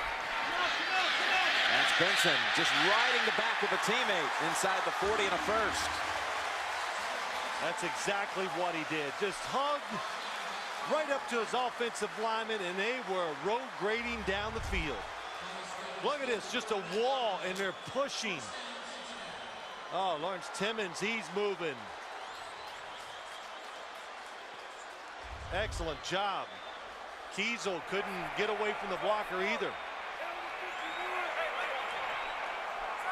That's Benson just riding the back of a teammate inside the 40 and a first. That's exactly what he did. Just hugged right up to his offensive lineman, and they were road grading down the field. Look at this, just a wall, and they're pushing. Oh, Lawrence Timmons, he's moving. Excellent job. Kiesel couldn't get away from the blocker either.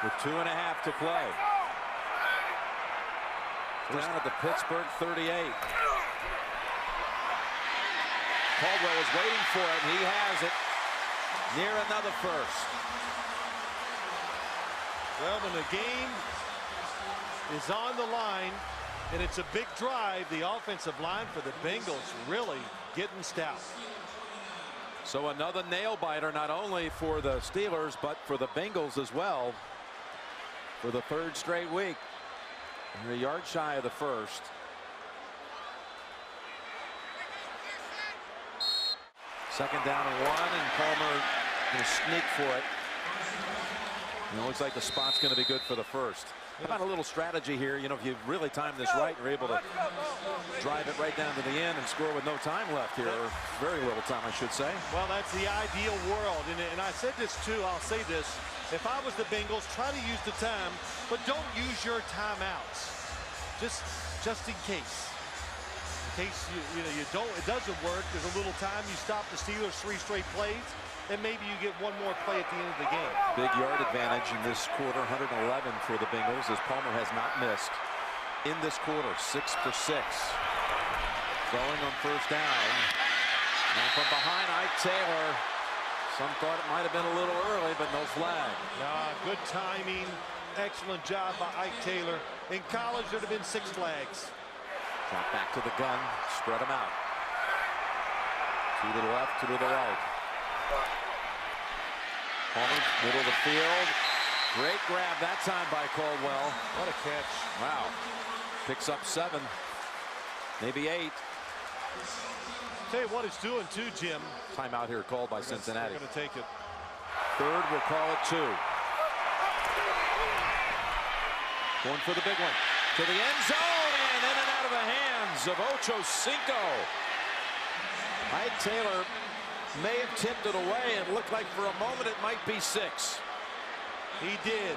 With 2.5 to play. Down at the Pittsburgh 38. Caldwell was waiting for it, and he has it near another first. Well, when the game is on the line and it's a big drive, the offensive line for the Bengals really getting stout. So another nail biter, not only for the Steelers, but for the Bengals as well, for the third straight week. They're a yard shy of the first. Second down and 1, and Palmer going to sneak for it. And it looks like the spot's going to be good for the first. How about a little strategy here? You know, if you really time this right, you're able to drive it right down to the end and score with no time left here, or very little time, I should say. Well, that's the ideal world, and I said this too. I'll say this: if I was the Bengals, try to use the time, but don't use your timeouts, just in case. In case you don't, it doesn't work. There's a little time. You stop the Steelers 3 straight plays, and maybe you get one more play at the end of the game. Big yard advantage in this quarter, 111 for the Bengals, as Palmer has not missed in this quarter. 6 for 6. Throwing on first down. And from behind, Ike Taylor. Some thought it might have been a little early, but no flag. Good timing. Excellent job by Ike Taylor. In college, there'd have been 6 flags. Drop back to the gun. Spread them out. 2 to the left, 2 to the right. Palmer, middle of the field. Great grab that time by Caldwell. What a catch. Wow. Picks up 7. Maybe 8. Tell you what it's doing too, Jim. Timeout here called by Cincinnati. They're going to take it. Third, we'll call it 2. Going for the big one. To the end zone and in and out of the hands of Ocho Cinco. Ike Taylor may have tipped it away. It looked like for a moment it might be 6. He did.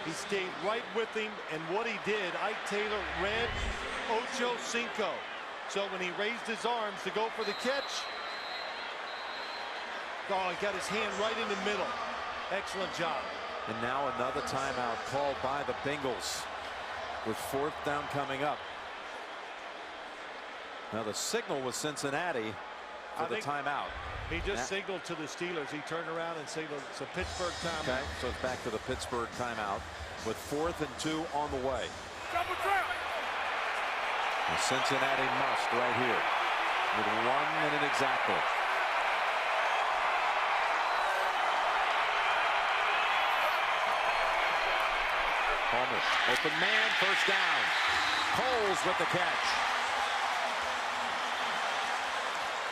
He stayed right with him, and what he did, Ike Taylor read Ocho Cinco. So when he raised his arms to go for the catch, he got his hand right in the middle. Excellent job. And now another timeout called by the Bengals with 4th down coming up. Now the signal was Cincinnati for the timeout. He just signaled to the Steelers. He turned around and signaled it's a Pittsburgh timeout. Okay, so it's back to the Pittsburgh timeout with 4th and 2 on the way. A Cincinnati must right here with 1 minute exactly. Palmer, open man, first down. Coles with the catch.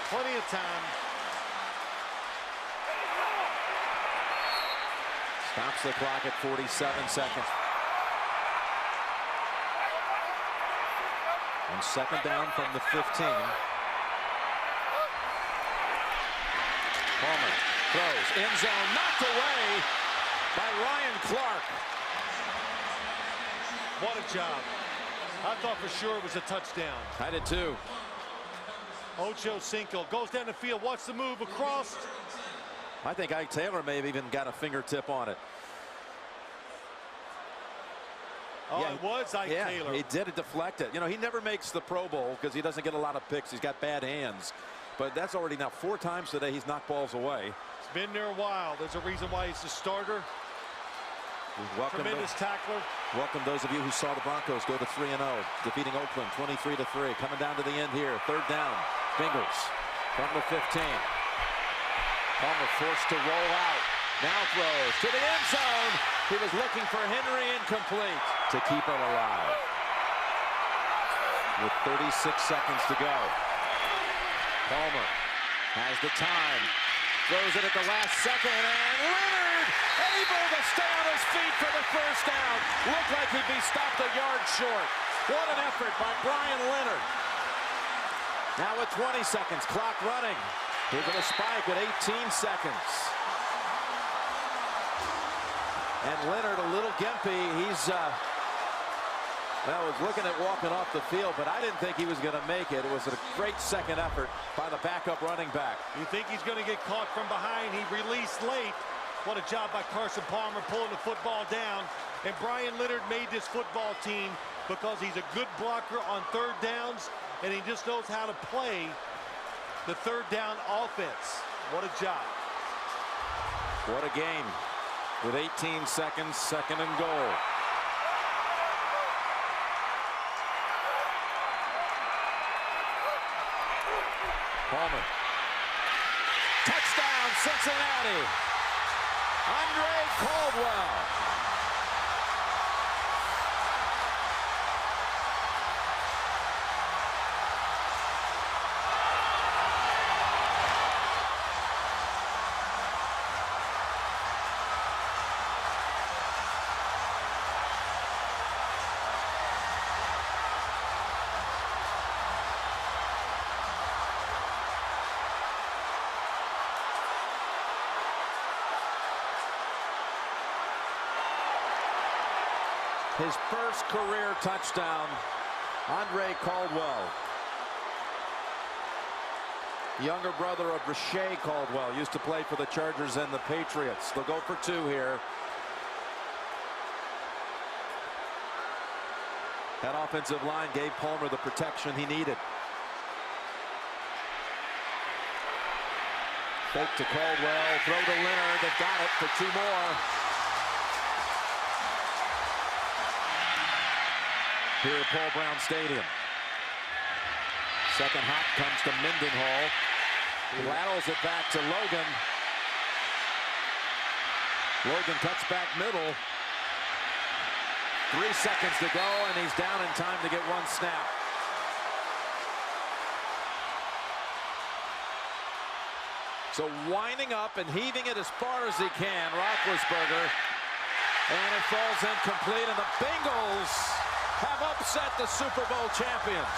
Plenty of time. Stops the clock at 47 seconds. On second down from the 15. Palmer throws, end zone, knocked away by Ryan Clark. What a job. I thought for sure it was a touchdown. I did too. Ocho Cinco goes down the field. Watch the move across. I think Ike Taylor may have even got a fingertip on it. It was Ike Taylor. He did deflect it. You know, he never makes the Pro Bowl because he doesn't get a lot of picks. He's got bad hands. But that's already now 4 times today he's knocked balls away. It's been there a while. There's a reason why he's the starter. Tremendous tackler. Welcome those of you who saw the Broncos go to 3-0, defeating Oakland 23-3. Coming down to the end here. 3rd down. Bengals from the 15. Palmer forced to roll out. Now throws to the end zone. He was looking for Henry, incomplete, to keep it alive. With 36 seconds to go. Palmer has the time. Throws it at the last second, and Leonard able to stay on his feet for the first down. Looked like he'd be stopped a yard short. What an effort by Brian Leonard. Now with 20 seconds, clock running. Here's a spike at 18 seconds. And Leonard a little gimpy. He's was looking at walking off the field, but I didn't think he was going to make it. It was a great second effort by the backup running back. You think he's going to get caught from behind. He released late. What a job by Carson Palmer pulling the football down. And Brian Leonard made this football team because he's a good blocker on 3rd downs, and he just knows how to play the 3rd down offense. What a job. What a game. With 18 seconds, 2nd and goal. Palmer Touchdown, Cincinnati. Andre Caldwell. His first career touchdown, Andre Caldwell. Younger brother of Rashay Caldwell, used to play for the Chargers and the Patriots. They'll go for two here. That offensive line gave Palmer the protection he needed. Fake to Caldwell, throw to Leonard, they've got it for two more. Here at Paul Brown Stadium. Second hop comes to Mendenhall. He rattles it back to Logan. Logan cuts back middle. 3 seconds to go, and he's down in time to get one snap. So winding up and heaving it as far as he can, Roethlisberger. And it falls incomplete, and the Bengals have upset the Super Bowl champions.